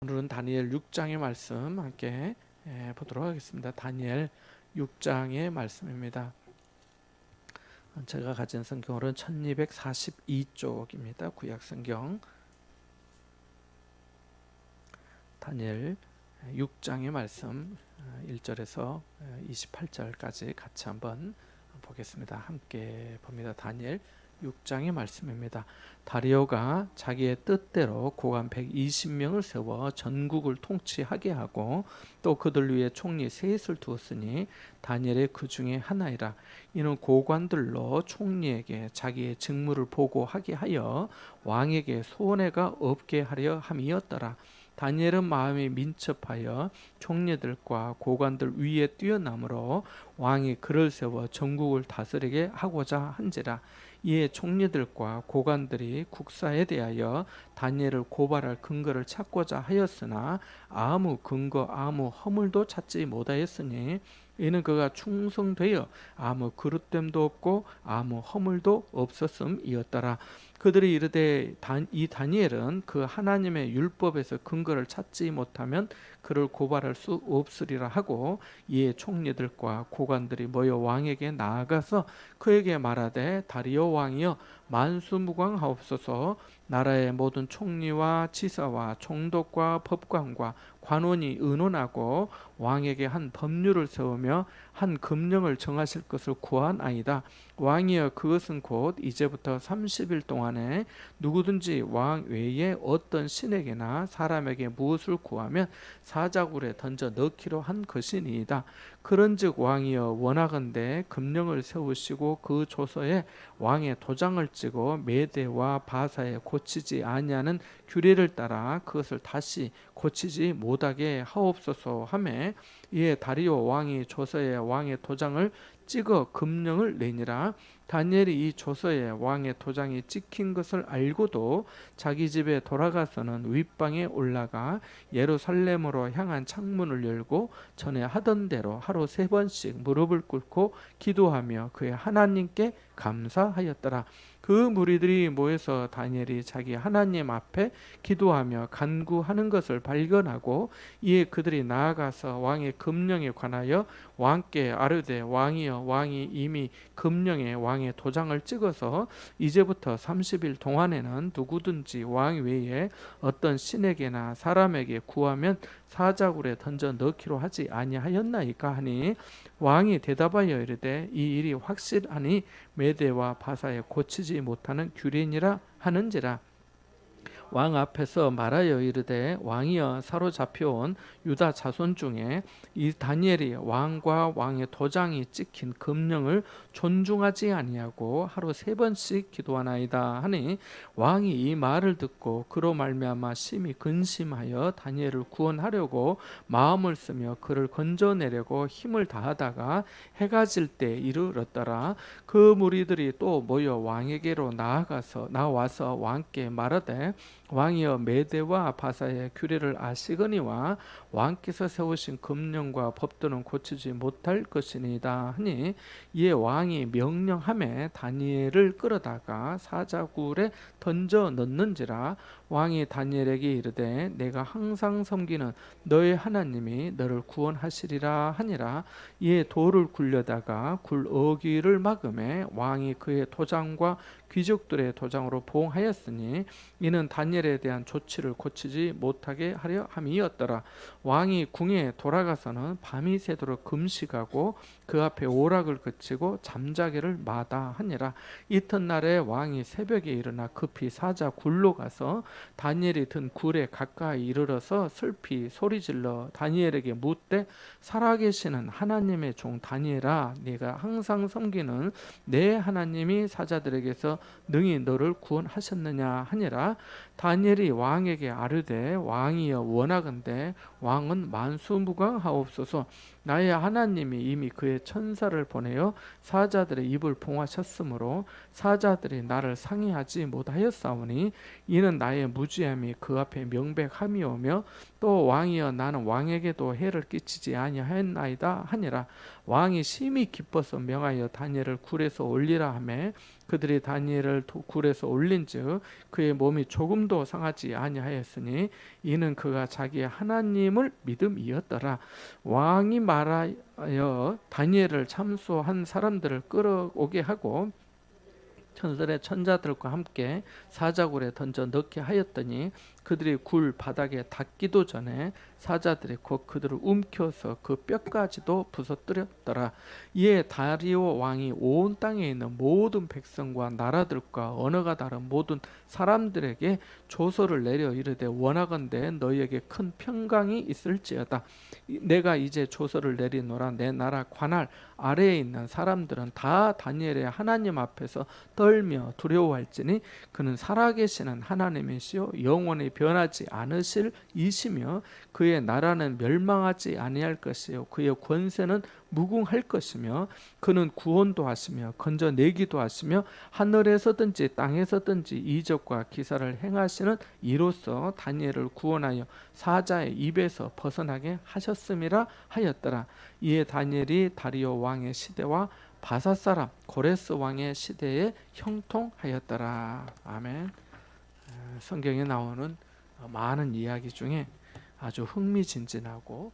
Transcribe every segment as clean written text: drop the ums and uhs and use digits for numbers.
오늘은 다니엘 6장의 말씀 함께 보도록 하겠습니다. 다니엘 6장의 말씀입니다. 제가 가진 성경으로는 1242쪽입니다. 구약성경 다니엘 6장의 말씀 1절에서 28절까지 같이 한번 보겠습니다. 함께 봅니다. 다니엘 6장의 말씀입니다. 다리오가 자기의 뜻대로 고관 120명을 세워 전국을 통치하게 하고 또 그들 위에 총리 셋을 두었으니 다니엘의 그 중에 하나이라. 이는 고관들로 총리에게 자기의 직무를 보고하게 하여 왕에게 손해가 없게 하려 함이었더라. 다니엘은 마음이 민첩하여 총리들과 고관들 위에 뛰어남으로 왕이 그를 세워 전국을 다스리게 하고자 한지라. 이에 총리들과 고관들이 국사에 대하여 다니엘을 고발할 근거를 찾고자 하였으나 아무 근거 아무 허물도 찾지 못하였으니 이는 그가 충성되어 아무 그릇됨도 없고 아무 허물도 없었음이었더라. 그들이 이르되 이 다니엘은 그 하나님의 율법에서 근거를 찾지 못하면 그를 고발할 수 없으리라 하고, 이에 총리들과 고관들이 모여 왕에게 나아가서 그에게 말하되 다리오 왕이여 만수무강하옵소서. 나라의 모든 총리와 지사와 총독과 법관과 관원이 의논하고 왕에게 한 법률을 세우며 한 금령을 정하실 것을 구하나이다. 왕이여 그것은 곧 이제부터 30일 동안에 누구든지 왕 외에 어떤 신에게나 사람에게 무엇을 구하면 사자굴에 던져 넣기로 한 것이니이다. 그런즉 왕이여 원하건대 금령을 세우시고 그 조서에 왕의 도장을 찍어 메대와 바사에 고치지 아니하는 규례를 따라 그것을 다시 고치지 못하게 하옵소서 하매, 이에 다리오 왕이 조서에 왕의 도장을 찍어 금령을 내니라. 다니엘이 이 조서에 왕의 도장이 찍힌 것을 알고도 자기 집에 돌아가서는 윗방에 올라가 예루살렘으로 향한 창문을 열고 전에 하던 대로 하루 3번씩 무릎을 꿇고 기도하며 그의 하나님께 감사하였더라. 그 무리들이 모여서 다니엘이 자기 하나님 앞에 기도하며 간구하는 것을 발견하고, 이에 그들이 나아가서 왕의 금령에 관하여 왕께 아뢰되 왕이여 왕이 이미 금령에 왕의 도장을 찍어서 이제부터 30일 동안에는 누구든지 왕 외에 어떤 신에게나 사람에게 구하면 사자굴에 던져 넣기로 하지 아니하였나이까 하니, 왕이 대답하여 이르되 이 일이 확실하니 메대와 바사에 고치지 못하는 규례니라 하는지라. 왕 앞에서 말하여 이르되 왕이여 사로잡혀온 유다 자손 중에 이 다니엘이 왕과 왕의 도장이 찍힌 금령을 존중하지 아니하고 하루 3번씩 기도하나이다 하니, 왕이 이 말을 듣고 그로 말미암아 심히 근심하여 다니엘을 구원하려고 마음을 쓰며 그를 건져내려고 힘을 다하다가 해가 질 때 이르렀더라. 그 무리들이 또 모여 왕에게로 나와서 왕께 말하되 왕이여 메대와 바사의 규례를 아시거니와 왕께서 세우신 금령과 법도는 고치지 못할 것이니이다 하니, 이에 왕이 명령하매 다니엘을 끌어다가 사자굴에 던져 넣는지라. 왕이 다니엘에게 이르되 내가 항상 섬기는 너의 하나님이 너를 구원하시리라 하니라. 이에 돌을 굴려다가 굴 어귀를 막음에 왕이 그의 도장과 귀족들의 도장으로 보응하였으니 이는 다니엘에 대한 조치를 고치지 못하게 하려 함이었더라. 왕이 궁에 돌아가서는 밤이 새도록 금식하고 그 앞에 오락을 그치고 잠자기를 마다하니라. 이튿날에 왕이 새벽에 일어나 급히 사자 굴로 가서 다니엘이 든 굴에 가까이 이르러서 슬피 소리질러 다니엘에게 묻되 살아계시는 하나님의 종 다니엘아, 네가 항상 섬기는 내 하나님이 사자들에게서 능히 너를 구원하셨느냐 하니라. 다니엘이 왕에게 아뢰되 왕이여 원하건대 왕은 만수무강하옵소서. 나의 하나님이 이미 그의 천사를 보내어 사자들의 입을 봉하셨으므로 사자들이 나를 상의하지 못하였사오니 이는 나의 무지함이 그 앞에 명백함이오며 또 왕이여 나는 왕에게도 해를 끼치지 아니하였나이다 하니라. 왕이 심히 기뻐서 명하여 다니엘을 굴에서 올리라 하매 그들이 다니엘을 굴에서 올린즉 그의 몸이 조금도 상하지 아니하였으니 이는 그가 자기의 하나님을 믿음이었더라. 왕이 말하여 다니엘을 참소한 사람들을 끌어오게 하고 천설의 천자들과 함께 사자굴에 던져 넣게 하였더니 그들이 굴 바닥에 닿기도 전에 사자들이 곧 그들을 움켜서 그 뼈까지도 부서뜨렸더라. 이에 다리오 왕이 온 땅에 있는 모든 백성과 나라들과 언어가 다른 모든 사람들에게 조서를 내려 이르되 원하건대 너희에게 큰 평강이 있을지어다. 내가 이제 조서를 내리노라. 내 나라 관할 아래에 있는 사람들은 다 다니엘의 하나님 앞에서 떨며 두려워할지니 그는 살아계시는 하나님이시요 영원히 변하지 않으실 이시며 그의 나라는 멸망하지 아니할 것이요 그의 권세는 무궁할 것이며 그는 구원도 하시며 건져내기도 하시며 하늘에서든지 땅에서든지 이적과 기사를 행하시는 이로써 다니엘을 구원하여 사자의 입에서 벗어나게 하셨음이라 하였더라. 이에 다니엘이 다리오 왕의 시대와 바사 사람 고레스 왕의 시대에 형통하였더라. 아멘. 성경에 나오는 많은 이야기 중에 아주 흥미진진하고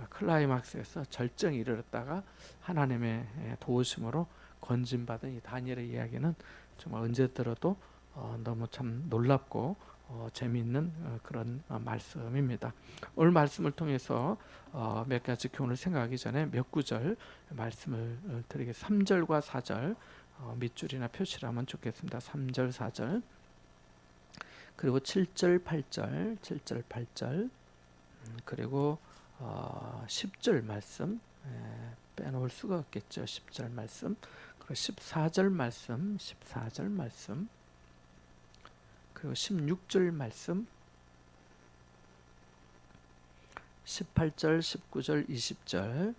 클라이막스에서 절정에 이르렀다가 하나님의 도우심으로 건진받은 이 다니엘의 이야기는 정말 언제 들어도 너무 참 놀랍고 재미있는 그런 말씀입니다. 오늘 말씀을 통해서 몇 가지 교훈을 생각하기 전에 몇 구절 말씀을 드리겠습니다. 3절과 4절 밑줄이나 표시를 하면 좋겠습니다. 3절, 4절 그리고 7절, 8절, 7절, 8절 그리고 10절 말씀 빼놓을 수가 없겠죠. 10절 말씀 그리고 14절 말씀 14절 말씀 그리고 16절 말씀 18절 19절 20절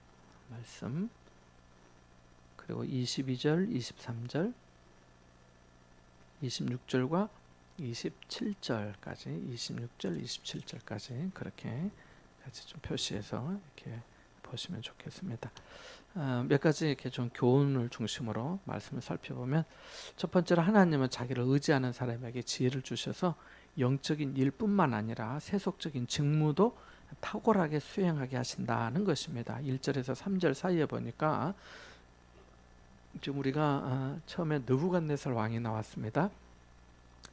말씀 그리고 22절 23절 26절과 27절까지 26절 27절까지 그렇게 같이 좀 표시해서 이렇게 보시면 좋겠습니다. 몇 가지 이렇게 좀 교훈을 중심으로 말씀을 살펴보면 첫 번째로 하나님은 자기를 의지하는 사람에게 지혜를 주셔서 영적인 일뿐만 아니라 세속적인 직무도 탁월하게 수행하게 하신다는 것입니다. 1절에서 3절 사이에 보니까 지금 우리가 처음에 느부갓네살 왕이 나왔습니다.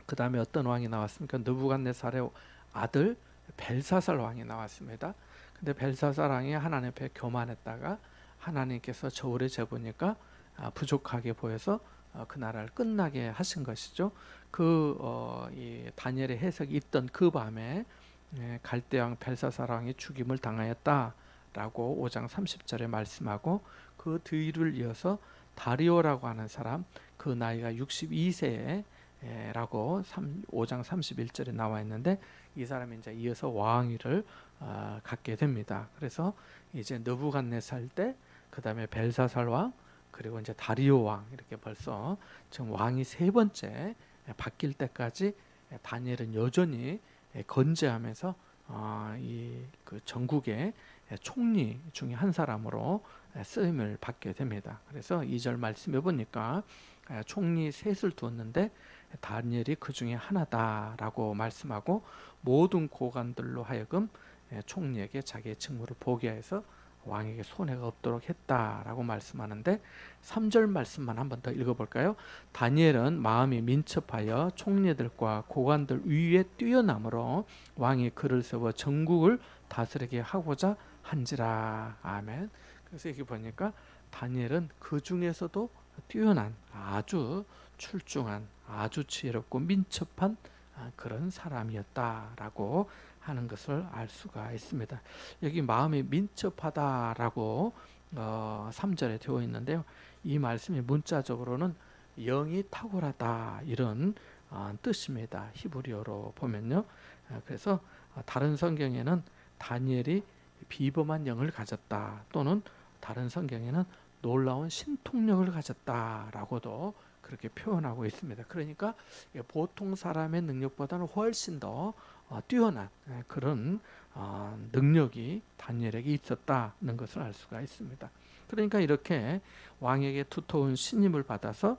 그 다음에 어떤 왕이 나왔습니까? 느부갓네살의 아들 벨사살 왕이 나왔습니다. 근데 벨사살 왕이 하나님 앞에 교만했다가 하나님께서 저울에 재보니까 부족하게 보여서 그 나라를 끝나게 하신 것이죠. 이 다니엘의 해석이 있던 그 밤에 갈대 왕 벨사살 왕이 죽임을 당하였다라고 5장 30절에 말씀하고 그 뒤를 이어서 다리오라고 하는 사람 그 나이가 62세에 라고 5장 31절에 나와 있는데 이 사람이 이제 이어서 왕위를 갖게 됩니다. 그래서 이제 느부갓네살 때 그 다음에 벨사살 왕 그리고 이제 다리오 왕 이렇게 벌써 지금 왕이 세 번째 바뀔 때까지 다니엘은 여전히 건재하면서 그 전국의 총리 중에 한 사람으로 쓰임을 받게 됩니다. 그래서 2절 말씀해 보니까 총리 셋을 두었는데 다니엘이 그 중에 하나다라고 말씀하고 모든 고관들로 하여금 총리에게 자기의 직무를 보게해서 왕에게 손해가 없도록 했다라고 말씀하는데 3절 말씀만 한번 더 읽어볼까요? 다니엘은 마음이 민첩하여 총리들과 고관들 위에 뛰어남으로 왕이 그를 세워 전국을 다스리게 하고자 한지라. 아멘. 그래서 여기 보니까 다니엘은 그 중에서도 뛰어난 아주 출중한 아주 지혜롭고 민첩한 그런 사람이었다라고 하는 것을 알 수가 있습니다. 여기 마음이 민첩하다라고 3절에 되어 있는데요. 이 말씀이 문자적으로는 영이 탁월하다 이런 뜻입니다. 히브리어로 보면요. 그래서 다른 성경에는 다니엘이 비범한 영을 가졌다, 또는 다른 성경에는 놀라운 신통력을 가졌다라고도 그렇게 표현하고 있습니다. 그러니까 보통 사람의 능력보다는 훨씬 더 뛰어난 그런 능력이 다니엘에게 있었다는 것을 알 수가 있습니다. 그러니까 이렇게 왕에게 두터운 신임을 받아서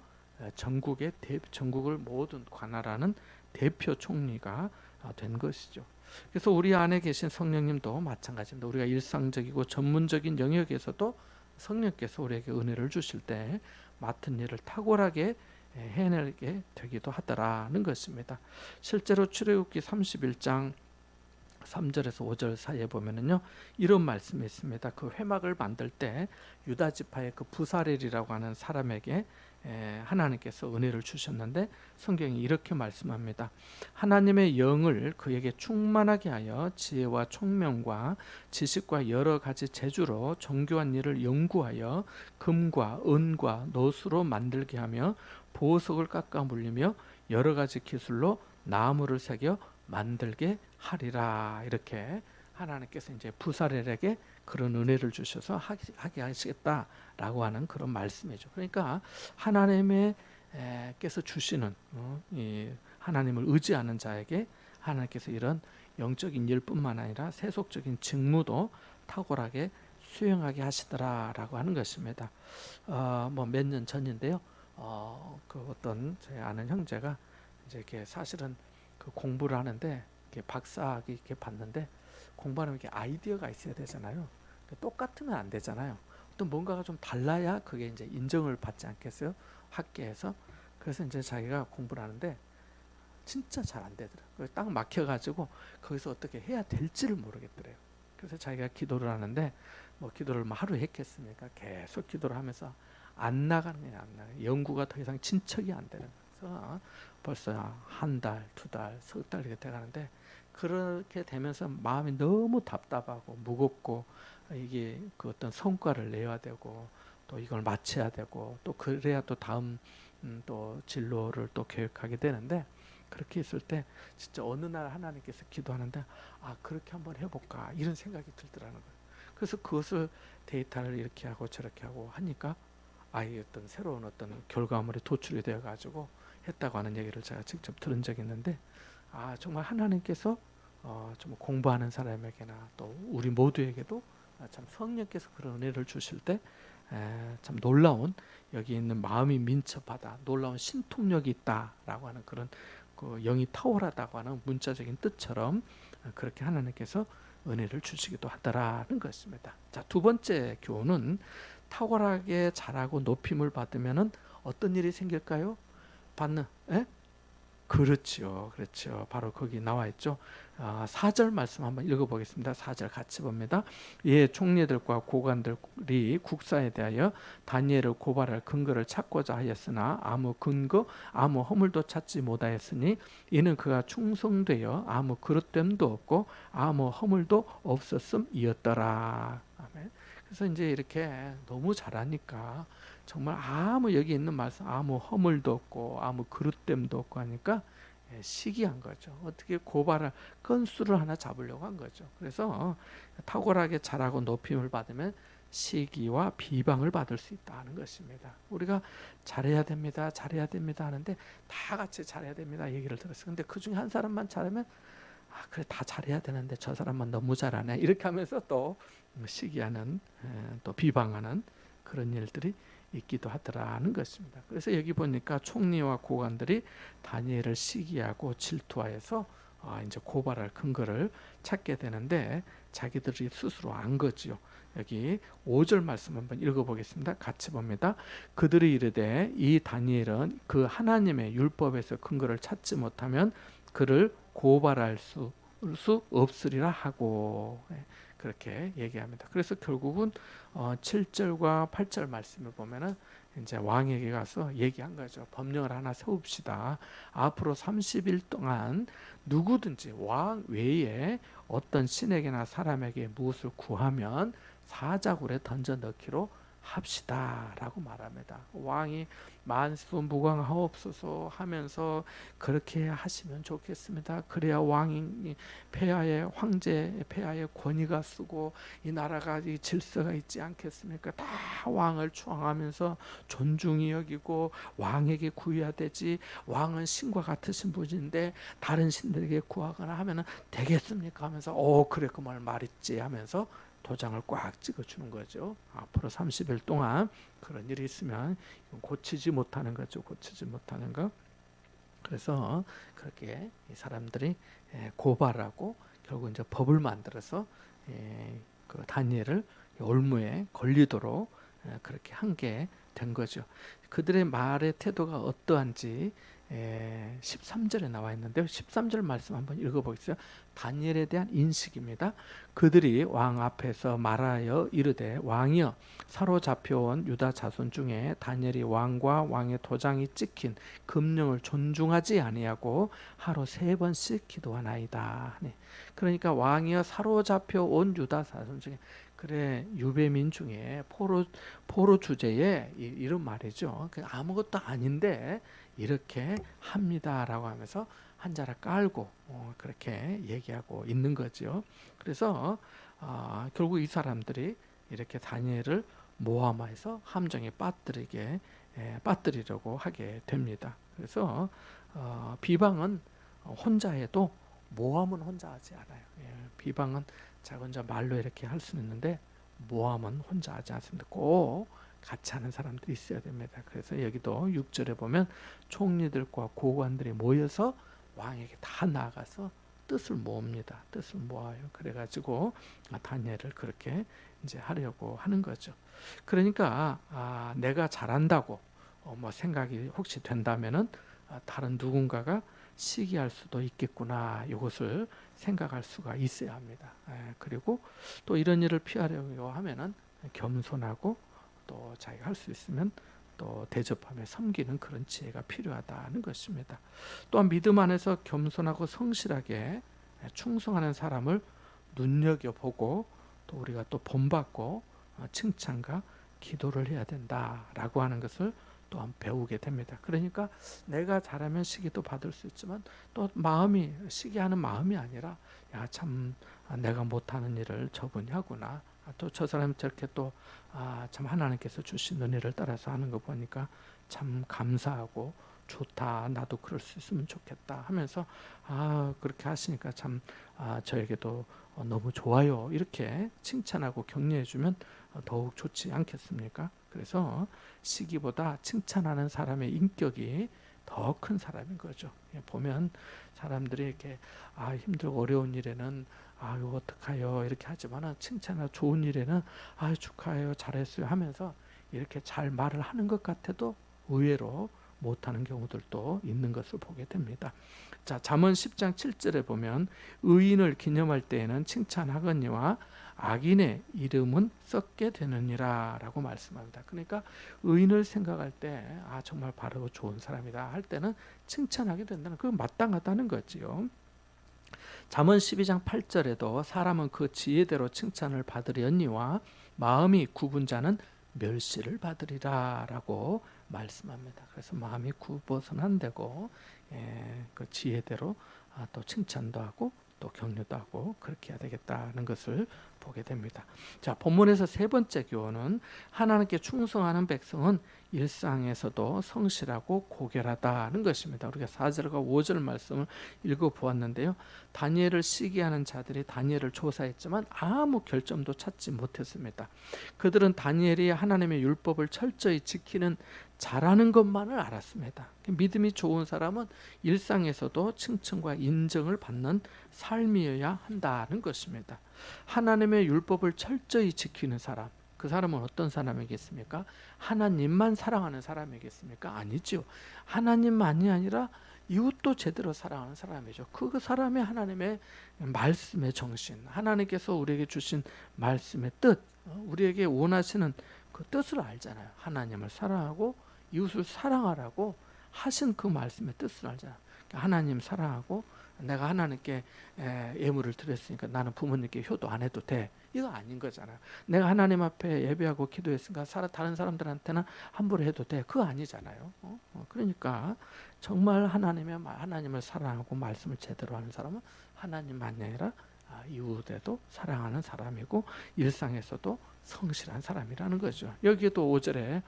전국을 모든 관할하는 대표 총리가 된 것이죠. 그래서 우리 안에 계신 성령님도 마찬가지입니다. 우리가 일상적이고 전문적인 영역에서도 성령께서 우리에게 은혜를 주실 때 맡은 일을 탁월하게 해내게 되기도 하더라는 것입니다. 실제로 출애굽기 31장 3절에서 5절 사이에 보면은요, 이런 말씀이 있습니다. 그 회막을 만들 때 유다 지파의 그 부사렐이라고 하는 사람에게 하나님께서 은혜를 주셨는데, 성경이 이렇게 말씀합니다. 하나님의 영을 그에게 충만하게 하여 지혜와 총명과 지식과 여러 가지 재주로 정교한 일을 연구하여 금과 은과 노수로 만들게 하며 보석을 깎아 물리며 여러 가지 기술로 나무를 새겨 만들게 하리라. 이렇게 하나님께서 이제 부사렐에게 그런 은혜를 주셔서 하게 하시겠다라고 하는 그런 말씀이죠. 그러니까 하나님께서 주시는 이 하나님을 의지하는 자에게 하나님께서 이런 영적인 일뿐만 아니라 세속적인 직무도 탁월하게 수행하게 하시더라라고 하는 것입니다. 뭐 몇 년 전인데요. 그 어떤 제 아는 형제가 이제 이렇게 사실은 그 공부를 하는데 이렇게 박사학위 이렇게 봤는데, 공부하면 이렇게 아이디어가 있어야 되잖아요. 똑같으면 안 되잖아요. 또 뭔가가 좀 달라야 그게 이제 인정을 받지 않겠어요? 학계에서. 그래서 이제 자기가 공부를 하는데 진짜 잘 안 되더라고요. 딱 막혀가지고 거기서 어떻게 해야 될지를 모르겠더래요. 그래서 자기가 기도를 하는데, 뭐 기도를 뭐 하루 했겠습니까? 계속 기도를 하면서 안 나가는 거예요. 안 나가요. 연구가 더 이상 진척이 안 되는 거예요. 그래서 벌써 한 달, 두 달, 석 달 이렇게 돼가는데, 그렇게 되면서 마음이 너무 답답하고 무겁고, 이게 그 어떤 성과를 내야 되고 또 이걸 마쳐야 되고 또 그래야 또 다음 또 진로를 또 계획하게 되는데, 그렇게 있을 때 진짜 어느 날 하나님께서 기도하는데, 그렇게 한번 해볼까 이런 생각이 들더라는 거예요. 그래서 그것을 데이터를 이렇게 하고 저렇게 하고 하니까 이 어떤 새로운 어떤 결과물이 도출이 되어 가지고 했다고 하는 얘기를 제가 직접 들은 적이 있는데, 정말 하나님께서 좀 공부하는 사람에게나 또 우리 모두에게도 참 성령께서 그런 은혜를 주실 때 참 놀라운, 여기 있는 마음이 민첩하다, 놀라운 신통력이 있다라고 하는 그런 그 영이 탁월하다고 하는 문자적인 뜻처럼 그렇게 하나님께서 은혜를 주시기도 하더라는 것입니다. 자, 두 번째 교훈은 탁월하게 자라고 높임을 받으면은 어떤 일이 생길까요? 그렇죠. 바로 거기 나와 있죠. 4절 말씀 한번 읽어보겠습니다. 4절 같이 봅니다. 총리들과 고관들이 국사에 대하여 다니엘을 고발할 근거를 찾고자 하였으나 아무 근거, 아무 허물도 찾지 못하였으니 이는 그가 충성되어 아무 그릇됨도 없고 아무 허물도 없었음이었더라. 아멘. 그래서 이제 이렇게 너무 잘하니까 정말 여기 있는 말씀 아무 허물도 없고 아무 그릇됨도 없고 하니까 시기한 거죠. 어떻게 고발할 건수를 하나 잡으려고 한 거죠. 그래서 탁월하게 자라고 높임을 받으면 시기와 비방을 받을 수 있다는 것입니다. 우리가 잘해야 됩니다 하는데 다 같이 잘해야 됩니다 얘기를 들었어요. 근데 그 중에 한 사람만 잘하면 그래 다 잘해야 되는데 저 사람만 너무 잘하네 이렇게 하면서 또 시기하는, 또 비방하는 그런 일들이 있기도 하더라는 것입니다. 그래서 여기 보니까 총리와 고관들이 다니엘을 시기하고 질투하여서 이제 고발할 근거를 찾게 되는데, 자기들이 스스로 안 거지요. 여기 5절 말씀 한번 읽어보겠습니다. 같이 봅니다. 그들이 이르되 이 다니엘은 그 하나님의 율법에서 근거를 찾지 못하면 그를 고발할 수 없으리라 하고, 그렇게 얘기합니다. 그래서 결국은 7절과 8절 말씀을 보면은 이제 왕에게 가서 얘기한 거죠. 법령을 하나 세웁시다. 앞으로 30일 동안 누구든지 왕 외에 어떤 신에게나 사람에게 무엇을 구하면 사자굴에 던져 넣기로 합시다라고 말합니다. 왕이 만수무강하옵소서 하면서 그렇게 하시면 좋겠습니다. 그래야 왕이 폐하의 황제 폐하의 권위가 쓰고 이 나라가 이 질서가 있지 않겠습니까? 다 왕을 추앙하면서 존중이 여기고 왕에게 구해야 되지. 왕은 신과 같으신 분인데 다른 신들에게 구하거나 하면은 되겠습니까? 하면서 그래 그 말 말있지 하면서 도장을 꽉 찍어주는 거죠. 앞으로 30일 동안 그런 일이 있으면 고치지 못하는 거죠. 고치지 못하는 거. 그래서 그렇게 사람들이 고발하고 결국 이제 법을 만들어서 그 다니엘을 올무에 걸리도록 그렇게 한 게 된 거죠. 그들의 말의 태도가 어떠한지 13절에 나와 있는데 13절 말씀 한번 읽어보겠어요. 다니엘에 대한 인식입니다. 그들이 왕 앞에서 말하여 이르되 왕이여 사로잡혀온 유다 자손 중에 다니엘이 왕과 왕의 도장이 찍힌 금령을 존중하지 아니하고 하루 3번씩 기도하나이다. 그러니까 왕이여 사로잡혀온 유다 자손 중에 그래 유배민 중에 포로 주제에 이런 말이죠. 아무것도 아닌데 이렇게 합니다라고 하면서 한자를 깔고 그렇게 얘기하고 있는 거죠. 그래서 결국 이 사람들이 이렇게 다니엘을 모함해서 함정에 빠뜨리려고 하게 됩니다. 그래서 비방은 혼자 해도 모함은 혼자 하지 않아요. 비방은 자기 혼자 말로 이렇게 할 수는 있는데 모함은 혼자 하지 않습니다. 꼭 같이 하는 사람들이 있어야 됩니다. 그래서 여기도 6절에 보면 총리들과 고관들이 모여서 왕에게 다 나아가서 뜻을 모읍니다. 뜻을 모아요. 그래가지고 다니엘을 그렇게 이제 하려고 하는 거죠. 그러니까 내가 잘한다고 뭐 생각이 혹시 된다면은 다른 누군가가 시기할 수도 있겠구나. 이것을 생각할 수가 있어야 합니다. 그리고 또 이런 일을 피하려고 하면은 겸손하고 또 자기가 할 수 있으면 또 대접하며 섬기는 그런 지혜가 필요하다는 것입니다. 또한 믿음 안에서 겸손하고 성실하게 충성하는 사람을 눈여겨보고 또 우리가 또 본받고 칭찬과 기도를 해야 된다라고 하는 것을 또한 배우게 됩니다. 그러니까 내가 잘하면 시기도 받을 수 있지만 또 마음이 시기하는 마음이 아니라 야 참 내가 못하는 일을 저분이 하구나. 또 저 사람이 저렇게 또 참 하나님께서 주신 은혜를 따라서 하는 거 보니까 참 감사하고 좋다. 나도 그럴 수 있으면 좋겠다 하면서 그렇게 하시니까 참 저에게도 너무 좋아요. 이렇게 칭찬하고 격려해 주면 더욱 좋지 않겠습니까? 그래서 시기보다 칭찬하는 사람의 인격이 더 큰 사람인 거죠. 보면 사람들이 이렇게 힘들고 어려운 일에는 이거 어떡해요 이렇게 하지만 칭찬하고 좋은 일에는 축하해요 잘했어요 하면서 이렇게 잘 말을 하는 것 같아도 의외로 못하는 경우들도 있는 것을 보게 됩니다. 자, 잠언 10장 7절에 보면 의인을 기념할 때에는 칭찬하거니와 악인의 이름은 썩게 되느니라 라고 말씀합니다. 그러니까 의인을 생각할 때 정말 바르고 좋은 사람이다 할 때는 칭찬하게 된다는 그건 마땅하다는 거지요. 잠언 12장 8절에도 사람은 그 지혜대로 칭찬을 받으려니와 마음이 굽은 자는 멸시를 받으리라 라고 말씀합니다. 그래서 마음이 굽어서는 안 되고 그 지혜대로 또 칭찬도 하고 또 격려도 하고 그렇게 해야 되겠다는 것을 보게 됩니다. 자, 본문에서 세 번째 교훈은 하나님께 충성하는 백성은 일상에서도 성실하고 고결하다는 것입니다. 우리가 4절과 5절 말씀을 읽어보았는데요. 다니엘을 시기하는 자들이 다니엘을 조사했지만 아무 결점도 찾지 못했습니다. 그들은 다니엘이 하나님의 율법을 철저히 지키는 잘하는 것만을 알았습니다. 믿음이 좋은 사람은 일상에서도 칭찬과 인정을 받는 삶이어야 한다는 것입니다. 하나님의 율법을 철저히 지키는 사람, 그 사람은 어떤 사람이겠습니까? 하나님만 사랑하는 사람이겠습니까? 아니죠. 하나님만이 아니라 이웃도 제대로 사랑하는 사람이죠. 그 사람이 하나님의 말씀의 정신, 하나님께서 우리에게 주신 말씀의 뜻, 우리에게 원하시는 그 뜻을 알잖아요. 하나님을 사랑하고 이웃을 사랑하라고 하신 그 말씀의 뜻을 알잖아. 하나님 사랑하고 내가 하나님께 예물을 드렸으니까 나는 부모님께 효도 안 해도 돼. 이거 아닌 거잖아. 내가 하나님 앞에 예배하고 기도했으니까 다른 사람들한테는 함부로 해도 돼. 그거 아니잖아요. 그러니까 정말 하나님을 사랑하고 말씀을 제대로 하는 사람은 하나님만이 아니라 이웃에도 사랑하는 사람이고 일상에서도 성실한 사람이라는 거죠. 여기에도 5절에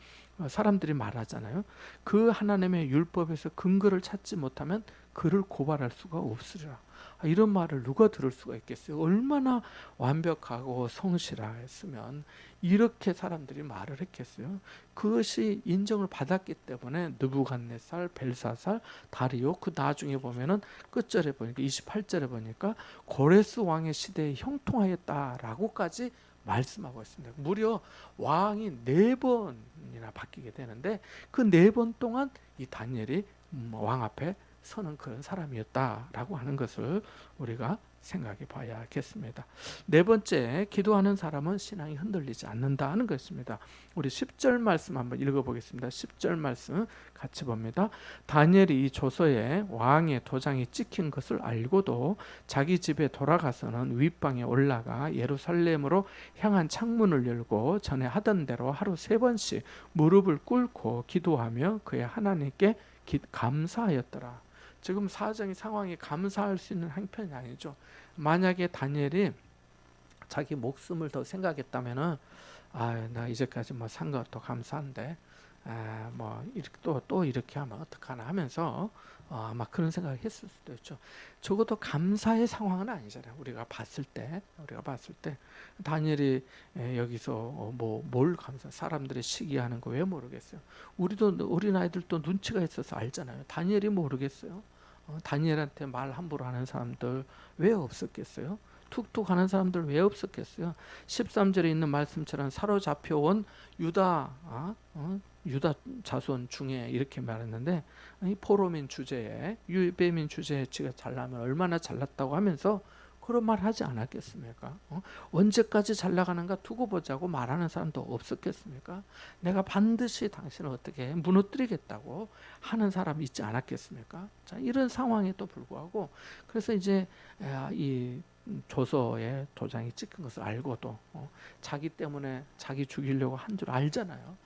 사람들이 말하잖아요. 그 하나님의 율법에서 근거를 찾지 못하면 그를 고발할 수가 없으리라. 이런 말을 누가 들을 수가 있겠어요? 얼마나 완벽하고 성실했으면 이렇게 사람들이 말을 했겠어요? 그것이 인정을 받았기 때문에 느부갓네살, 벨사살, 다리오, 그 나중에 보면은 끝절에 보니까 28절에 보니까 고레스 왕의 시대에 형통하였다라고까지 말씀하고 있습니다. 무려 왕이 4번이나 바뀌게 되는데 그 4번 동안 이 다니엘이 왕 앞에 서는 그런 사람이었다라고 하는 것을 우리가 생각해 봐야겠습니다. 4번째, 기도하는 사람은 신앙이 흔들리지 않는다 하는 것입니다. 우리 10절 말씀 한번 읽어보겠습니다. 10절 말씀 같이 봅니다. 다니엘이 이 조서에 왕의 도장이 찍힌 것을 알고도 자기 집에 돌아가서는 윗방에 올라가 예루살렘으로 향한 창문을 열고 전에 하던 대로 하루 3번씩 무릎을 꿇고 기도하며 그의 하나님께 감사하였더라. 지금 사정이 상황이 감사할 수 있는 형편이 아니죠. 만약에 다니엘이 자기 목숨을 더 생각했다면은 나 이제까지 뭐 산 것도 감사한데 뭐 이렇게 또 이렇게 하면 어떡하나 하면서 아마 그런 생각을 했을 수도 있죠. 적어도 감사의 상황은 아니잖아요. 우리가 봤을 때 다니엘이 여기서 뭘 사람들이 시기하는 거 왜 모르겠어요. 우리 아이들도 눈치가 있어서 알잖아요. 다니엘이 모르겠어요. 다니엘한테 말 함부로 하는 사람들 왜 없었겠어요? 툭툭 하는 사람들 왜 없었겠어요? 13절에 있는 말씀처럼 사로잡혀온 유다 자손 중에 이렇게 말했는데 이 포로민 주제에 유배민 주제에 지가 잘나면 얼마나 잘났다고 하면서 그런 말 하지 않았겠습니까? 언제까지 잘 나가는가 두고 보자고 말하는 사람도 없었겠습니까? 내가 반드시 당신을 어떻게 무너뜨리겠다고 하는 사람이 있지 않았겠습니까? 자, 이런 상황에도 불구하고 그래서 이제 이 조서에 도장이 찍힌 것을 알고도 자기 때문에 자기 죽이려고 한 줄 알잖아요.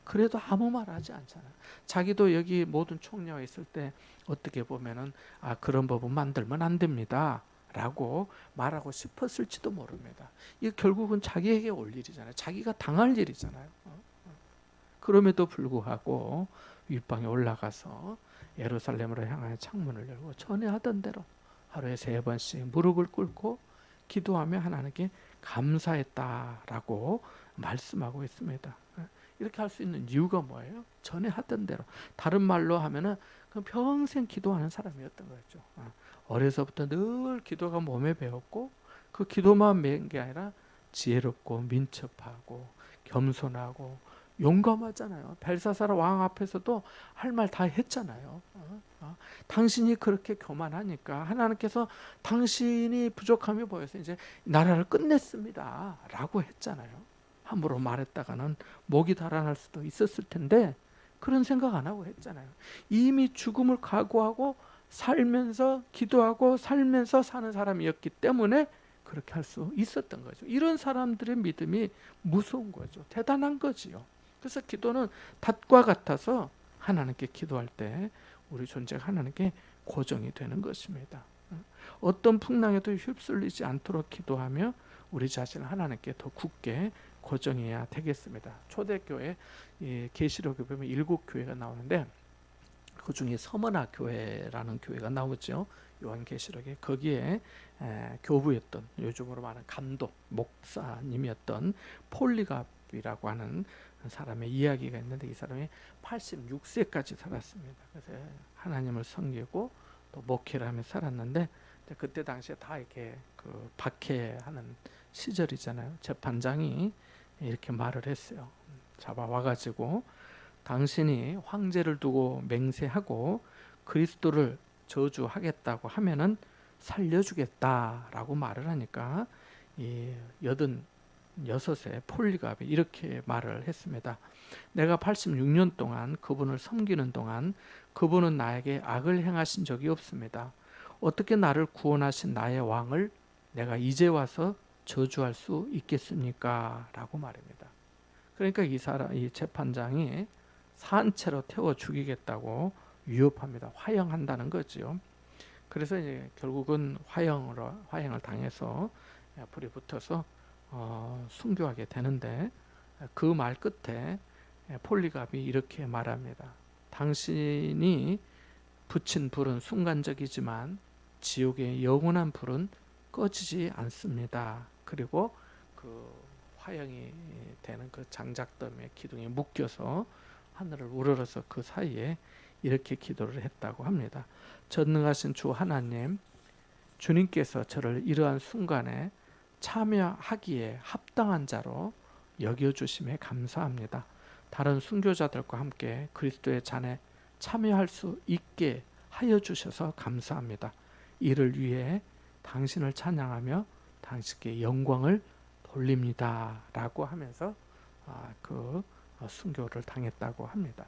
그래도 아무 말 하지 않잖아요. 자기도 여기 모든 총리와 있을 때 어떻게 보면은 그런 법은 만들면 안 됩니다 라고 말하고 싶었을지도 모릅니다. 이게 결국은 자기에게 올 일이잖아요. 자기가 당할 일이잖아요. 그럼에도 불구하고 윗방에 올라가서 예루살렘으로 향하여 창문을 열고 전에 하던 대로 하루에 3번씩 무릎을 꿇고 기도하며 하나님께 감사했다라고 말씀하고 있습니다. 이렇게 할 수 있는 이유가 뭐예요? 전에 하던 대로. 다른 말로 하면은 평생 기도하는 사람이었던 거죠. 어려서부터 늘 기도가 몸에 배웠고 그 기도만 배운 게 아니라 지혜롭고 민첩하고 겸손하고 용감하잖아요. 벨사살 왕 앞에서도 할 말 다 했잖아요. 당신이 그렇게 교만하니까 하나님께서 당신이 부족함이 보여서 이제 나라를 끝냈습니다 라고 했잖아요. 함부로 말했다가는 목이 달아날 수도 있었을 텐데 그런 생각 안 하고 했잖아요. 이미 죽음을 각오하고 살면서 기도하고 살면서 사는 사람이었기 때문에 그렇게 할 수 있었던 거죠. 이런 사람들의 믿음이 무서운 거죠. 대단한 거지요. 그래서 기도는 닷과 같아서 하나님께 기도할 때 우리 존재가 하나님께 고정이 되는 것입니다. 어떤 풍랑에도 휩쓸리지 않도록 기도하며 우리 자신을 하나님께 더 굳게 고정해야 되겠습니다. 초대교회 계시록에 보면 7교회가 나오는데 그 중에 서머나 교회라는 교회가 나오죠. 요한계시록에 거기에 교부였던 요즘으로 말하는 감독 목사님이었던 폴리갑이라고 하는 사람의 이야기가 있는데 이 사람이 86세까지 살았습니다. 그래서 하나님을 섬기고 또 목회를 하며 살았는데 그때 당시에 다 이렇게 그 박해하는 시절이잖아요. 재판장이 이렇게 말을 했어요. 잡아와가지고 당신이 황제를 두고 맹세하고 그리스도를 저주하겠다고 하면은 살려주겠다라고 말을 하니까 이 86세 폴리갑이 이렇게 말을 했습니다. 내가 86년 동안 그분을 섬기는 동안 그분은 나에게 악을 행하신 적이 없습니다. 어떻게 나를 구원하신 나의 왕을 내가 이제 와서 저주할 수 있겠습니까? 라고 말입니다. 그러니까 이 재판장이 산채로 태워 죽이겠다고 위협합니다. 화형한다는 거죠. 그래서 이제 결국은 화형을 당해서 불이 붙어서 순교하게 되는데, 그 말 끝에 폴리갑이 이렇게 말합니다. 당신이 붙인 불은 순간적이지만 지옥의 영원한 불은 꺼지지 않습니다. 그리고 그 화형이 되는 그 장작덤의 기둥에 묶여서 하늘을 우러러서 그 사이에 이렇게 기도를 했다고 합니다. 전능하신 주 하나님, 주님께서 저를 이러한 순간에 참여하기에 합당한 자로 여겨주심에 감사합니다. 다른 순교자들과 함께 그리스도의 잔에 참여할 수 있게 하여 주셔서 감사합니다. 이를 위해 당신을 찬양하며 당신께 영광을 돌립니다. 라고 하면서 그 순교를 당했다고 합니다.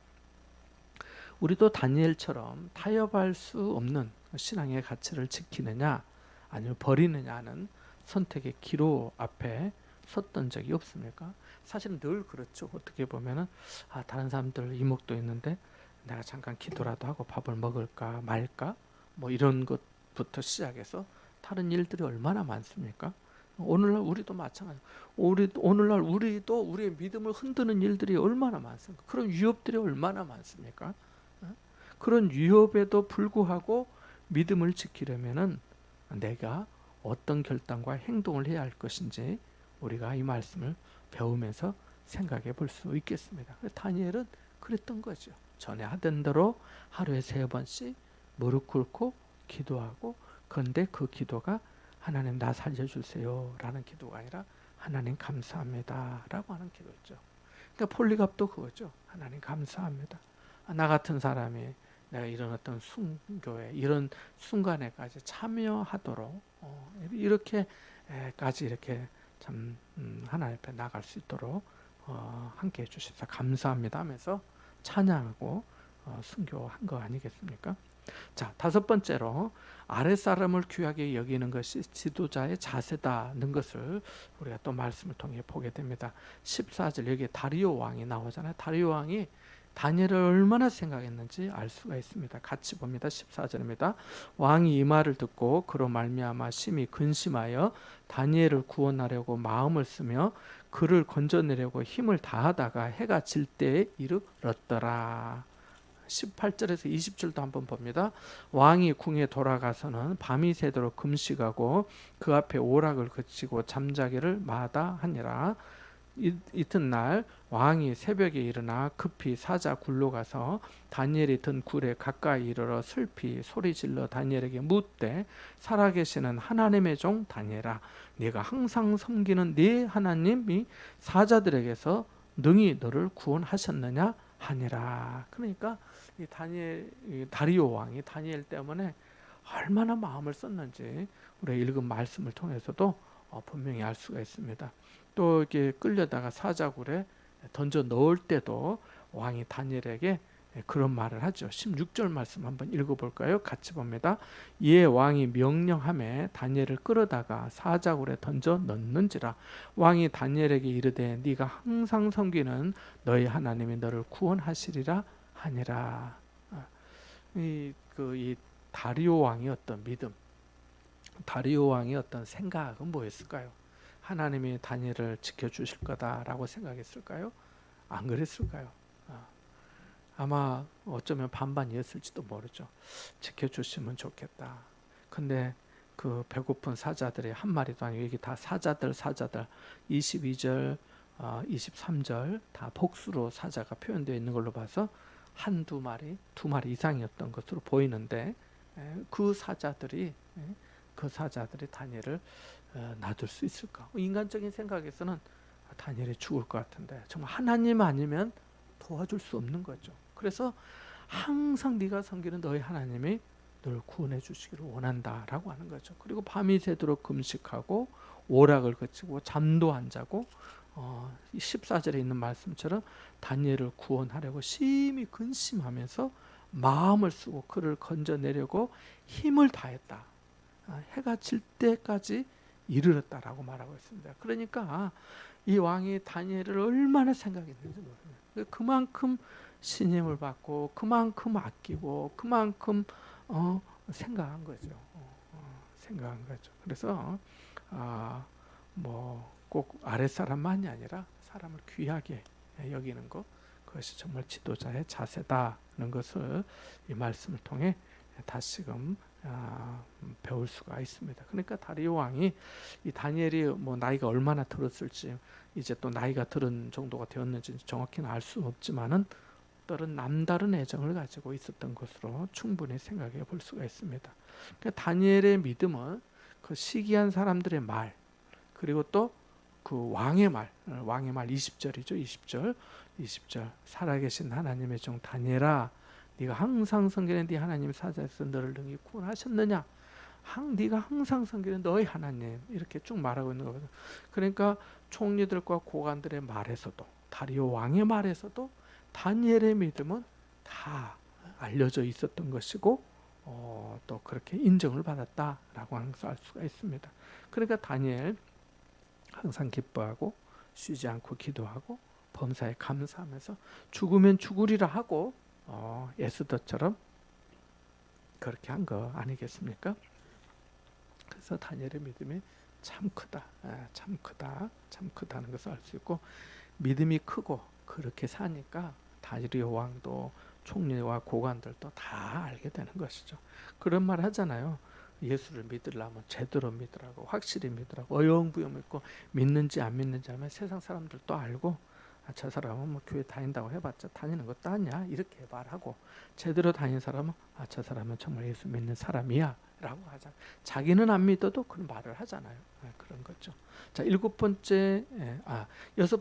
우리도 다니엘처럼 타협할 수 없는 신앙의 가치를 지키느냐 아니면 버리느냐는 선택의 기로 앞에 섰던 적이 없습니까? 사실은 늘 그렇죠. 어떻게 보면은 다른 사람들 이목도 있는데 내가 잠깐 기도라도 하고 밥을 먹을까 말까 뭐 이런 것부터 시작해서 다른 일들이 얼마나 많습니까? 오늘날 우리도 마찬가지. 오늘날 우리도 우리의 믿음을 흔드는 일들이 얼마나 많습니까? 그런 위협들이 얼마나 많습니까? 그런 위협에도 불구하고 믿음을 지키려면은 내가 어떤 결단과 행동을 해야 할 것인지 우리가 이 말씀을 배우면서 생각해 볼 수 있겠습니다. 다니엘은 그랬던 거죠. 전에 하던 대로 하루에 3번씩 무릎 꿇고 기도하고, 그런데 그 기도가 하나님 나 살려주세요 라는 기도가 아니라 하나님 감사합니다 라고 하는 기도였죠. 그러니까 폴리갑도 그거죠. 하나님 감사합니다. 나 같은 사람이 내가 이런 어떤 순교에 이런 순간에까지 참여하도록 이렇게까지 이렇게 참 하나님 앞에 나갈 수 있도록 함께 해주셔서 감사합니다 하면서 찬양하고 순교한 거 아니겠습니까? 자, 5번째로 아랫사람을 귀하게 여기는 것이 지도자의 자세다는 것을 우리가 또 말씀을 통해 보게 됩니다. 14절 여기에 다리오 왕이 나오잖아요. 다리오 왕이 다니엘을 얼마나 생각했는지 알 수가 있습니다. 같이 봅니다. 14절입니다. 왕이 이 말을 듣고 그로 말미암아 심히 근심하여 다니엘을 구원하려고 마음을 쓰며 그를 건져내려고 힘을 다하다가 해가 질 때에 이르렀더라. 18절에서 20절도 한번 봅니다. 왕이 궁에 돌아가서는 밤이 새도록 금식하고 그 앞에 오락을 그치고 잠자기를 마다하니라. 이튿날 왕이 새벽에 일어나 급히 사자 굴로 가서 다니엘이 든 굴에 가까이 이르러 슬피 소리질러 다니엘에게 묻되 살아계시는 하나님의 종 다니엘아, 네가 항상 섬기는 네 하나님이 사자들에게서 능히 너를 구원하셨느냐 하니라. 그러니까 이 다리오 왕이 다니엘 때문에 얼마나 마음을 썼는지 우리가 읽은 말씀을 통해서도 분명히 알 수가 있습니다. 또 이렇게 끌려다가 사자굴에 던져 넣을 때도 왕이 다니엘에게 그런 말을 하죠. 16절 말씀 한번 읽어볼까요? 같이 봅니다. 이에 왕이 명령하매 다니엘을 끌어다가 사자굴에 던져 넣는지라. 왕이 다니엘에게 이르되 네가 항상 섬기는 너희 하나님이 너를 구원하시리라 하니라. 이 다리오 왕의 어떤 믿음, 다리오 왕의 어떤 생각은 뭐였을까요? 하나님이 다니엘을 지켜주실 거다라고 생각했을까요? 안 그랬을까요? 아마 어쩌면 반반이었을지도 모르죠. 지켜주시면 좋겠다. 근데 그 배고픈 사자들이 한 마리도 아니고 이게 다 사자들 22절, 23절 다 복수로 사자가 표현되어 있는 걸로 봐서 한두 마리, 2마리 이상이었던 것으로 보이는데 그 사자들이 다니엘을 놔둘 수 있을까? 인간적인 생각에서는 다니엘이 죽을 것 같은데 정말 하나님 아니면 도와줄 수 없는 거죠. 그래서 항상 네가 섬기는 너희 하나님이 널 구원해 주시기를 원한다라고 하는 거죠. 그리고 밤이 새도록 금식하고 오락을 거치고 잠도 안 자고 14절에 있는 말씀처럼 다니엘을 구원하려고 심히 근심하면서 마음을 쓰고 그를 건져내려고 힘을 다했다. 해가 질 때까지 이르렀다라고 말하고 있습니다. 그러니까 이 왕이 다니엘을 얼마나 생각했는지 모릅니다. 그만큼 신임을 받고 그만큼 아끼고 그만큼 생각한 거죠. 생각한 거죠. 그래서 뭐 꼭 아랫사람만이 아니라 사람을 귀하게 여기는 것, 그것이 정말 지도자의 자세다는 것을 이 말씀을 통해 다시금 배울 수가 있습니다. 그러니까 다리오 왕이 이 다니엘이 뭐 나이가 얼마나 들었을지, 이제 또 나이가 들은 정도가 되었는지 정확히는 알 수는 없지만은 다른 남다른 애정을 가지고 있었던 것으로 충분히 생각해 볼 수가 있습니다. 그러니까 다니엘의 믿음은 그 시기한 사람들의 말, 그리고 또 그 왕의 말 20절이죠. 20절 살아계신 하나님의 종 다니엘아, 네가 항상 섬기는 네 하나님 사자에서 너를 능히 구원하셨느냐. 네가 항상 섬기는 너의 하나님, 이렇게 쭉 말하고 있는 거거든요. 그러니까 총리들과 고관들의 말에서도, 다리오 왕의 말에서도 다니엘의 믿음은 다 알려져 있었던 것이고 또 그렇게 인정을 받았다라고 항상 알 수가 있습니다. 그러니까 다니엘 항상 기뻐하고 쉬지 않고 기도하고 범사에 감사하면서 죽으면 죽으리라 하고 에스더처럼 그렇게 한 거 아니겠습니까? 그래서 다니엘의 믿음이 참 크다, 참 크다는 것을 알 수 있고, 믿음이 크고 그렇게 사니까 다리오 왕도 총리와 고관들도 다 알게 되는 것이죠. 그런 말 하잖아요. 예수를 믿으려면 제대로 믿으라고, 확실히 믿으라고, 어영부영 믿고 믿는지 안 믿는지 하면 세상 사람들도 알고, 저 사람은 뭐 교회 다닌다고 해봤자 다니는 것도 아니야, 이렇게 말하고, 제대로 다니는 사람은 저 사람은 정말 예수 믿는 사람이야 라고 하잖아. 자기는 안 믿어도 그런 말을 하잖아요. 그런 거죠. 자, 여섯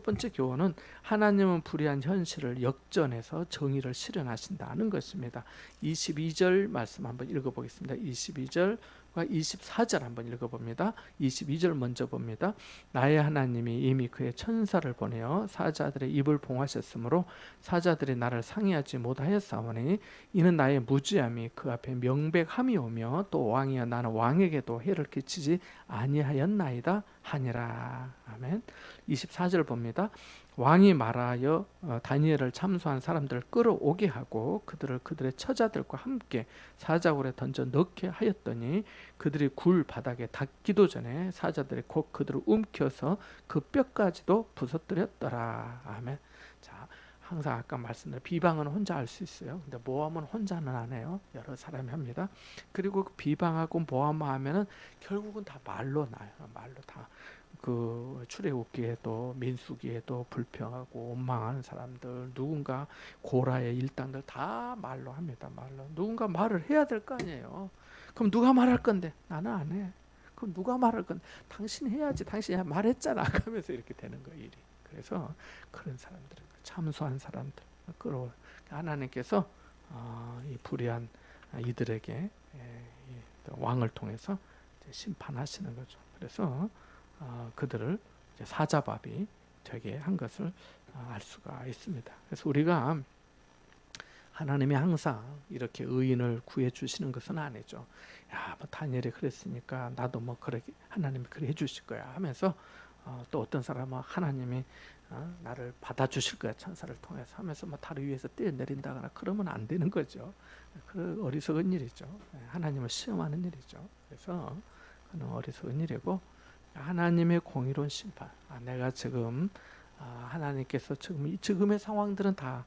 번째 교훈은 하나님은 불의한 현실을 역전해서 정의를 실현하신다는 것입니다. 22절 말씀 한번 읽어보겠습니다. 22절과 24절 한번 읽어봅니다. 22절 먼저 봅니다. 나의 하나님이 이미 그의 천사를 보내어 사자들의 입을 봉하셨으므로 사자들이 나를 상의하지 못하였사오니 이는 나의 무지함이 그 앞에 명백함이 오며 또 왕이여 나는 왕에게도 해를 끼치지 아니하였나이다 하니라. 아멘. 24절 봅니다. 왕이 말하여 다니엘을 참소한 사람들을 끌어오게 하고 그들을 그들의 처자들과 함께 사자굴에 던져 넣게 하였더니 그들이 굴 바닥에 닿기도 전에 사자들이 곧 그들을 움켜서 그 뼈까지도 부서뜨렸더라. 아멘. 자, 항상 아까 말씀드린 비방은 혼자 할 수 있어요. 근데 모함은 혼자는 안 해요. 여러 사람이 합니다. 그리고 비방하고 모함하면은 결국은 다 말로 나요. 말로 다. 그 출애굽기에도 민수기에도 불평하고 원망하는 사람들, 누군가 고라의 일당들 다 말로 합니다. 말로. 누군가 말을 해야 될 거 아니에요. 그럼 누가 말할 건데? 나는 안 해. 그럼 누가 말할 건데? 당신 해야지. 당신이 말했잖아. 하면서 이렇게 되는 거 일이. 그래서 그런 사람들, 참소한 사람들 끌어올 하나님께서 이 불의한 이들에게 왕을 통해서 심판하시는 거죠. 그래서 그들을 사자밥이 되게 한 것을 알 수가 있습니다. 그래서 우리가 하나님이 항상 이렇게 의인을 구해 주시는 것은 아니죠. 야, 뭐 다니엘이 그랬으니까 나도 뭐 그렇게 하나님이 그래 해주실 거야 하면서 또 어떤 사람은 하나님이 나를 받아주실 거야 천사를 통해서 하면서 뭐 다리 위에서 뛰어내린다거나 그러면 안 되는 거죠. 그 어리석은 일이죠. 하나님을 시험하는 일이죠. 그래서 그는 어리석은 일이고, 하나님의 공의로운 심판. 내가 지금 하나님께서 지금의 상황들은 다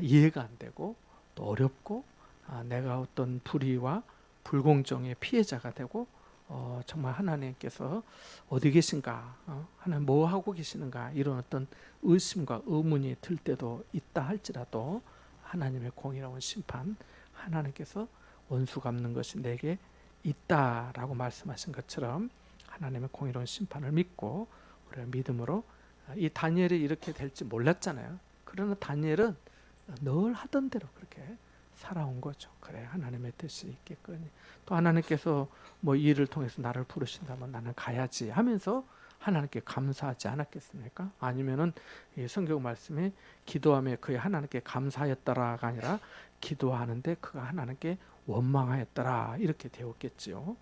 이해가 안 되고 또 어렵고 내가 어떤 불의와 불공정의 피해자가 되고 정말 하나님께서 어디 계신가, 하나님 뭐 하고 계시는가, 이런 어떤 의심과 의문이 들 때도 있다 할지라도 하나님의 공의로운 심판, 하나님께서 원수 갚는 것이 내게 있다라고 말씀하신 것처럼 하나님의 공의로운 심판을 믿고 우리가 믿음으로, 이 다니엘이 이렇게 될지 몰랐잖아요. 그러나 다니엘은 늘 하던 대로 그렇게 살아온 거죠. 그래, 하나님의 뜻이 있겠거니. 또 하나님께서 뭐 이 일을 통해서 나를 부르신다면 나는 가야지 하면서 하나님께 감사하지 않았겠습니까? 아니면은 이 성경 말씀이 기도하며 그의 하나님께 감사하였다라가 아니라 기도하는데 그가 하나님께 원망하였더라 이렇게 되었겠지요.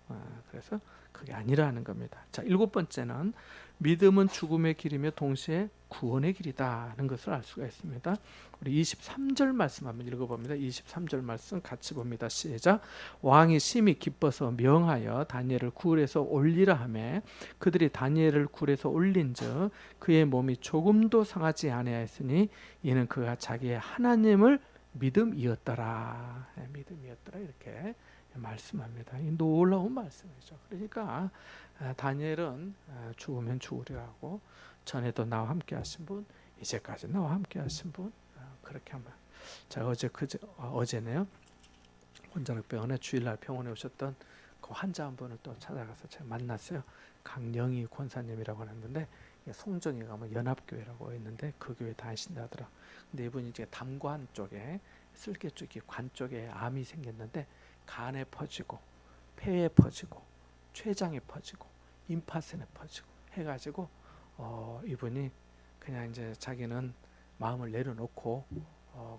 그래서 그게 아니라는 겁니다. 자, 7번째는 믿음은 죽음의 길이며 동시에 구원의 길이다 하는 것을 알 수가 있습니다. 우리 23절 말씀 한번 읽어봅니다. 23절 말씀 같이 봅니다. 시작. 왕이 심히 기뻐서 명하여 다니엘을 굴에서 올리라 하매 그들이 다니엘을 굴에서 올린즉 그의 몸이 조금도 상하지 아니하였으니 이는 그가 자기의 하나님을 믿음이었더라. 믿음이었더라 이렇게 말씀합니다. 이 놀라운 말씀이죠. 그러니까 다니엘은 죽으면 죽으리라고 전에도 나와 함께 하신 분, 이제까지 나와 함께 하신 분, 그렇게 하면 자 어제네요. 원자력병원에 주일날 병원에 오셨던 그 환자 한 분을 또 찾아가서 제가 만났어요. 강영희 권사님이라고 하는데 송정에 가면 연합교회라고 있는데 그 교회 다니신다더라. 근데 이분이 이제 담관 쪽에 쓸개 쪽이 관 쪽에 암이 생겼는데 간에 퍼지고 폐에 퍼지고 췌장에 퍼지고 임파선에 퍼지고 해가지고 이분이 그냥 이제 자기는 마음을 내려놓고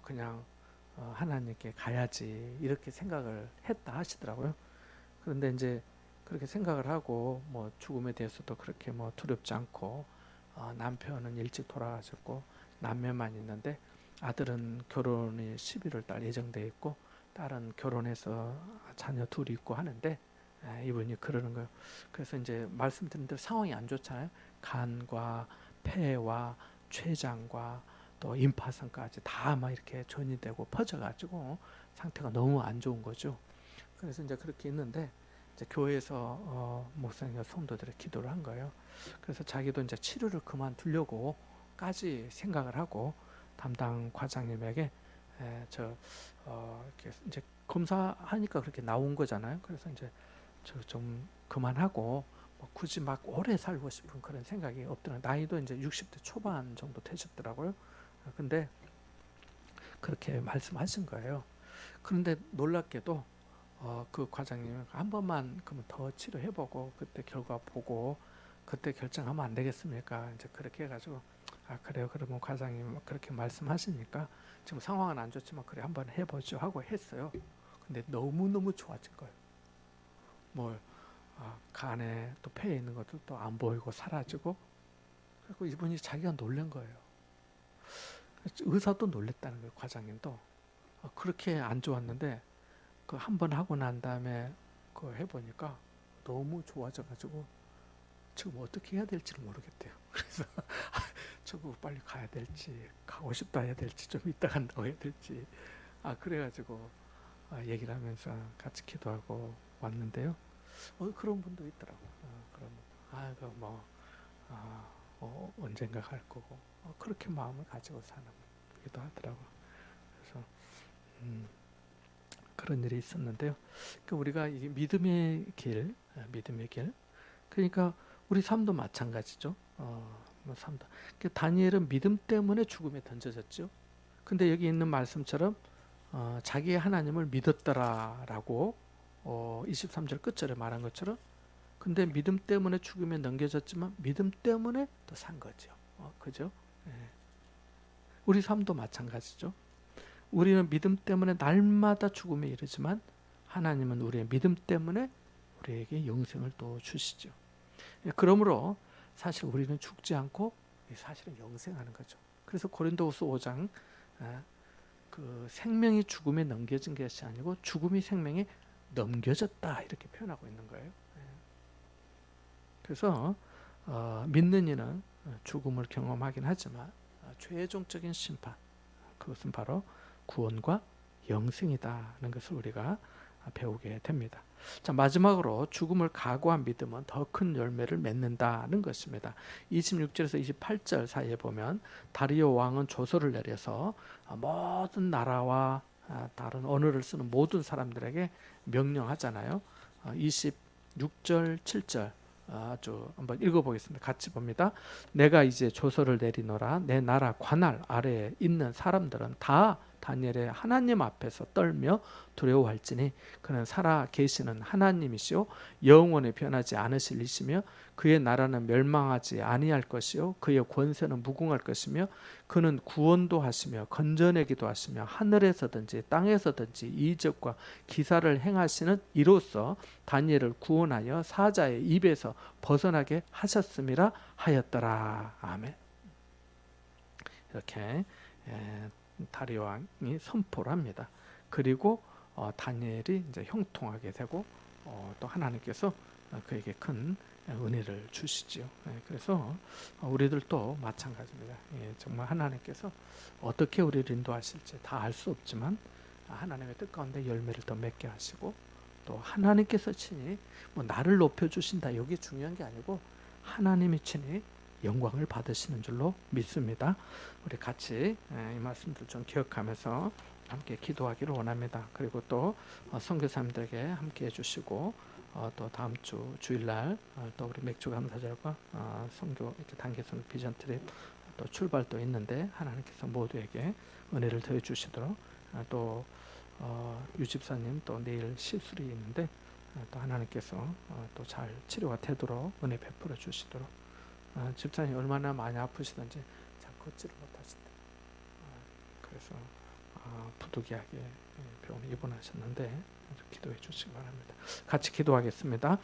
그냥 하나님께 가야지 이렇게 생각을 했다 하시더라고요. 그런데 이제 그렇게 생각을 하고 뭐 죽음에 대해서도 그렇게 뭐 두렵지 않고 남편은 일찍 돌아가셨고 남매만 있는데 아들은 결혼이 11월 달 예정돼 있고 딸은 결혼해서 자녀 둘이 있고 하는데 이분이 그러는 거예요. 그래서 이제 말씀드린 대로 상황이 안 좋잖아요. 간과 폐와 췌장과 또 임파선까지 다 막 이렇게 전이되고 퍼져가지고 상태가 너무 안 좋은 거죠. 그래서 이제 그렇게 있는데 이제 교회에서 목사님과 성도들이 기도를 한 거예요. 그래서 자기도 이제 치료를 그만두려고까지 생각을 하고 담당 과장님에게 이렇게 이제 검사하니까 그렇게 나온 거잖아요. 그래서 이제 저 좀 그만하고 뭐 굳이 막 오래 살고 싶은 그런 생각이 없더라고요. 나이도 이제 60대 초반 정도 되셨더라고요. 근데 그렇게 말씀하신 거예요. 그런데 놀랍게도 그 과장님은 한 번만 그러면 더 치료해보고 그때 결과 보고 그때 결정하면 안 되겠습니까? 이제 그렇게 해가지고 그래요. 그러면 과장님 그렇게 말씀하시니까 지금 상황은 안 좋지만 그래 한번 해보죠 하고 했어요. 근데 너무너무 좋아진 거예요. 뭐 간에 또 폐에 있는 것도 안 보이고 사라지고 그리고 이분이 자기가 놀란 거예요. 의사도 놀랬다는 거예요. 과장님도 그렇게 안 좋았는데 그 한 번 하고 난 다음에 그 해보니까 너무 좋아져가지고 지금 어떻게 해야 될지를 모르겠대요. 그래서 저거 빨리 가야 될지 가고 싶다 해야 될지 좀 이따 간다고 해야 될지 그래가지고 얘기를 하면서 같이 기도하고 왔는데요. 그런 분도 있더라고요. 그럼 언젠가 갈 거고 그렇게 마음을 가지고 사는 분이기도 하더라고요. 그래서 그런 일이 있었는데요. 그러니까 우리가 이게 믿음의 길, 그러니까 우리 삶도 마찬가지죠. 삶도. 그러니까 다니엘은 믿음 때문에 죽음에 던져졌죠. 근데 여기 있는 말씀처럼 자기의 하나님을 믿었더라라고 23절 끝절에 말한 것처럼 근데 믿음 때문에 죽음에 넘겨졌지만 믿음 때문에 더 산 거죠. 그죠? 예. 우리 삶도 마찬가지죠. 우리는 믿음 때문에 날마다 죽음에 이르지만 하나님은 우리의 믿음 때문에 우리에게 영생을 또 주시죠. 그러므로 사실 우리는 죽지 않고 사실은 영생하는 거죠. 그래서 고린도후서 5장 그 생명이 죽음에 넘겨진 것이 아니고 죽음이 생명에 넘겨졌다 이렇게 표현하고 있는 거예요. 그래서 믿는 이는 죽음을 경험하긴 하지만 최종적인 심판 그것은 바로 구원과 영생이다는 것을 우리가 배우게 됩니다. 자, 마지막으로 죽음을 각오한 믿음은 더 큰 열매를 맺는다는 것입니다. 26절에서 28절 사이에 보면 다리오 왕은 조서를 내려서 모든 나라와 다른 언어를 쓰는 모든 사람들에게 명령하잖아요. 26절, 7절 아주 한번 읽어보겠습니다. 같이 봅니다. 내가 이제 조서를 내리노라. 내 나라 관할 아래에 있는 사람들은 다 다니엘의 하나님 앞에서 떨며 두려워할지니 그는 살아 계시는 하나님이시요 영원히 변하지 않으실 이시며 그의 나라는 멸망하지 아니할 것이요 그의 권세는 무궁할 것이며 그는 구원도 하시며 건져내기도 하시며 하늘에서든지 땅에서든지 이적과 기사를 행하시는 이로써 다니엘을 구원하여 사자의 입에서 벗어나게 하셨음이라 하였더라. 아멘. 이렇게 다리오 왕이 선포를 합니다. 그리고 다니엘이 이제 형통하게 되고 또 하나님께서 그에게 큰 은혜를 주시지요. 그래서 우리들도 마찬가지입니다. 정말 하나님께서 어떻게 우리를 인도하실지 다 알 수 없지만 하나님의 뜻 가운데 열매를 더 맺게 하시고 또 하나님께서 친히 뭐 나를 높여주신다 이게 중요한 게 아니고 하나님이 친히 영광을 받으시는 줄로 믿습니다. 우리 같이 이 말씀들 좀 기억하면서 함께 기도하기를 원합니다. 그리고 또 선교사님들에게 함께 해주시고 또 다음 주 주일날 또 우리 맥주 감사절과 선교 이렇게 단기 선교 비전 트립 또 출발도 있는데 하나님께서 모두에게 은혜를 더해 주시도록 또 유집사님 또 내일 시술이 있는데 또 하나님께서 또 잘 치료가 되도록 은혜 베풀어 주시도록 집사님 얼마나 많이 아프시던지 잘 걷지를 못하신다. 그래서 부득이하게 병원에 입원하셨는데 기도해 주시기 바랍니다. 같이 기도하겠습니다.